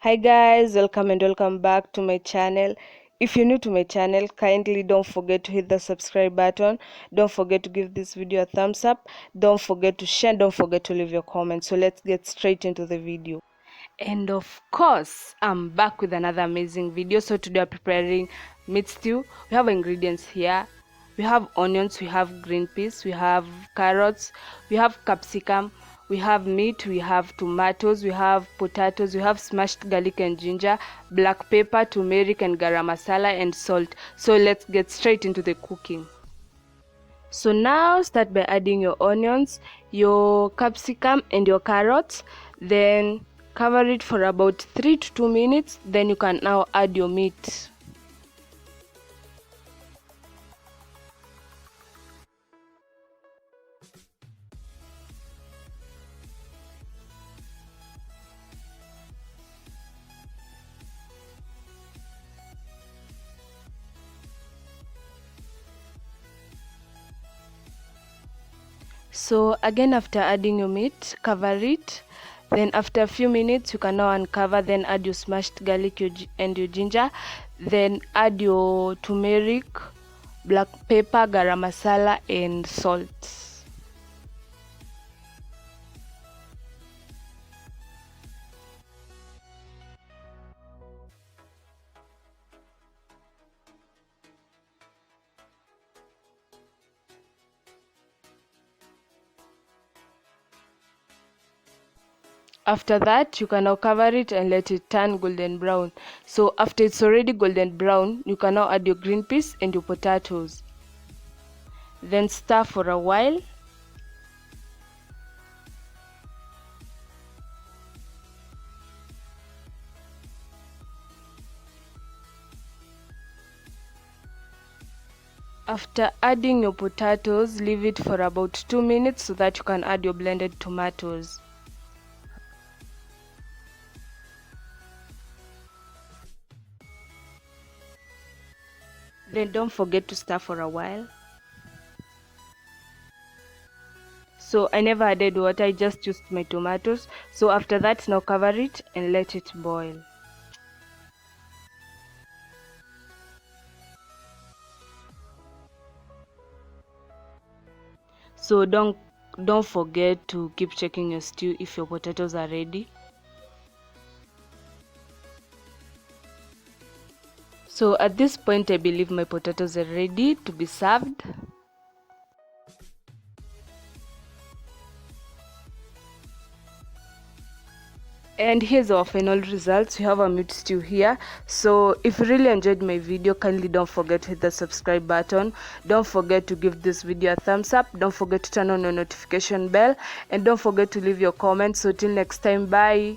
Hi guys, welcome and welcome back to my channel. If you're new to my channel, kindly don't forget to hit the subscribe button. Don't forget to give this video a thumbs up. Don't forget to share. Don't forget to leave your comments. So let's get straight into the video. And of course, I'm back with another amazing video. So today we're preparing meat stew. We have ingredients here. We have onions, we have green peas, we have carrots, we have capsicum, we have meat, we have tomatoes, we have potatoes, we have smashed garlic and ginger, black pepper, turmeric and garam masala, and salt. So let's get straight into the cooking. So now start by adding your onions, your capsicum and your carrots. Then cover it for about 3 to 2 minutes. Then you can now add your meat. So again, after adding your meat, cover it. Then after a few minutes you can now uncover, then add your smashed garlic and your ginger. Then add your turmeric, black pepper, garam masala and salt. After that, you can now cover it and let it turn golden brown. So after it's already golden brown, you can now add your green peas and your potatoes. Then stir for a while. After adding your potatoes, leave it for about 2 minutes so that you can add your blended tomatoes. Then don't forget to stir for a while. So I never added water, I just used my tomatoes. So after that, now cover it and let it boil. So don't forget to keep checking your stew if your potatoes are ready. So at this point, I believe my potatoes are ready to be served. And here's our final results. We have a meat stew here. So if you really enjoyed my video, kindly don't forget to hit the subscribe button. Don't forget to give this video a thumbs up. Don't forget to turn on your notification bell. And don't forget to leave your comments. So till next time, bye.